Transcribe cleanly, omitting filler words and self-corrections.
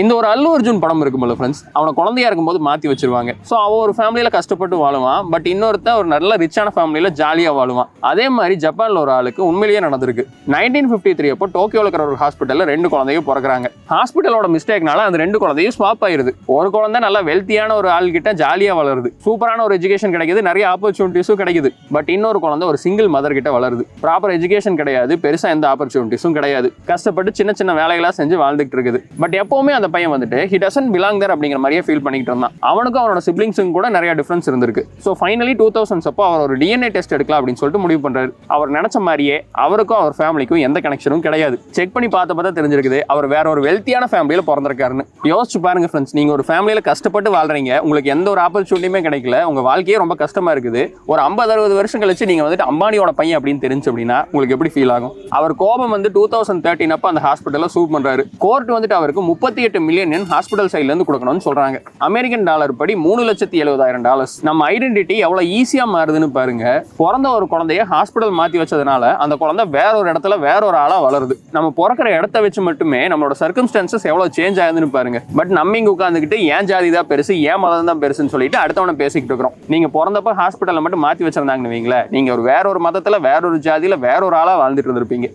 இந்த ஒரு அல்லு அர்ஜுன் படம் இருக்கும்போது ஃப்ரெண்ட்ஸ், அவனை குழந்தையா இருக்கும்போது மாற்றி வச்சிருவாங்க. ஸோ அவன் ஒரு ஃபேமிலியில் கஷ்டப்பட்டு வாழுவான், பட் இன்னொருத்தன் ஒரு நல்ல ரிச்சான ஃபேமிலியில் ஜாலியாக வாழுவான். அதே மாதிரி ஜப்பானில் ஒரு ஆளுக்கு உண்மையிலேயே நடந்திருக்கு. 1953 அப்போ டோக்கியோவில் இருக்கிற ஒரு ஹாஸ்பிட்டலில் 2 குழந்தையும் பிறக்கிறாங்க. ஹாஸ்பிட்டலோட மிஸ்டேக்னால அந்த 2 குழந்தையும் ஸ்வாப் ஆயிருது. ஒரு குழந்தை நல்லா வெல்த்தியான ஒரு ஆள் கிட்ட ஜாலியாக வளருது, சூப்பரான ஒரு எஜுகேஷன் கிடைக்குது, நிறைய ஆப்பர்ச்சுனிட்டிஸும் கிடைக்குது. பட் இன்னொரு குழந்தை ஒரு சிங்கிள் மதர் கிட்ட வளருது. ப்ராப்பர் எஜுகேஷன் கிடையாது, பெருசாக எந்த ஆப்பர்ச்சுனிட்டிஸும் கிடையாது, கஷ்டப்பட்டு சின்ன சின்ன வேலைகளாக செஞ்சு வாழ்ந்துட்டு இருக்குது. பட் எப்பவுமே அந்த பையன் வந்துட்டு he doesn't belong there அப்படிங்கிற மாதிரியே ஃபீல் பண்ணிட்டு இருந்தான். அவனுக்கும் அவனோட சிப்ளிங்ஸுக்கும் கூட நிறைய டிஃபரன்ஸ் இருந்திருக்கு. ஸோ ஃபைனலி 2000s அப்போ அவர் ஒரு டிஎன்ஏ டெஸ்ட் எடுக்கலாம் அப்படின்னு சொல்லிட்டு முடிவு பண்றாரு. அவர் நினைச்ச மாதிரியே அவருக்கும் அவர் ஃபேமிலிக்கும் எந்த கனெக்ஷனும் கிடையாது. செக் பண்ணி பார்த்தா தெரிஞ்சிருக்குது அவர் வேற ஒரு வெல்த்தியான ஃபேமிலியில பிறந்திருக்காருன்னு. யோசிச்சு பாருங்க ஃப்ரெண்ட்ஸ், நீங்க ஒரு ஃபேமிலியில கஷ்டப்பட்டு வாழ்றீங்க, உங்களுக்கு எந்த ஒரு ஆப்பர்ச்சுனிட்டியுமே கிடைக்கல, உங்க வாழ்க்கையே ரொம்ப கஷ்டமா இருக்குது. ஒரு 50-60 வருஷம் கழிச்சு நீங்க வந்துட்டு அம்பானியோட பையன் அப்படின்னு தெரிஞ்சு அப்படின்னா உங்களுக்கு எப்படி ஃபீல் ஆகும்? அவர் கோபம் வந்து 2013 அப்போ அந்த ஹாஸ்பிட்டலில் சூ பண்றாரு. கோர்ட் வந்துட்டு அவருக்கு 38 மில்லியன் ஹாஸ்பிட்டல் சைட்ல இருந்து கொடுக்கணும்னு சொல்றாங்க. அமெரிக்கன் டாலர் படி $3,70,000. நம்ம ஐடென்டிட்டி எவ்வளவு ஈஸியா மாறுதுன்னு பாருங்க. பிறந்த ஒரு குழந்தைய ஹாஸ்பிட்டல் மாத்தி வச்சதுனால அந்த குழந்தை வேற ஒரு இடத்துல வேற ஒரு ஆளா வளருது. நம்ம பிறக்கிற இடத்த வச்சு மட்டுமே நம்மளோட சர்க்கம்ஸ்டான்சஸ் எவ்வளவு சேஞ்ச் ஆகுதுன்னு பாருங்க. பட் நம்ம இங்க உட்காந்துக்கிட்டு ஏன் ஜாதி தான் பெருசு, ஏன் மதம் தான் பெருசுன்னு சொல்லிட்டு அடுத்தவனை பேசிக்கிட்டு இருக்கிறோம். நீங்க பிறந்தப்ப ஹாஸ்பிட்டல்ல மட்டும் மாத்தி வச்சிருந்தாங்கன்னு வைங்களேன், நீங்க வேற ஒரு மதத்துல வேற ஒரு ஜாதியில வேற ஒரு ஆளா வாழ்ந்துட்டு இருந்திருப்பீங்க.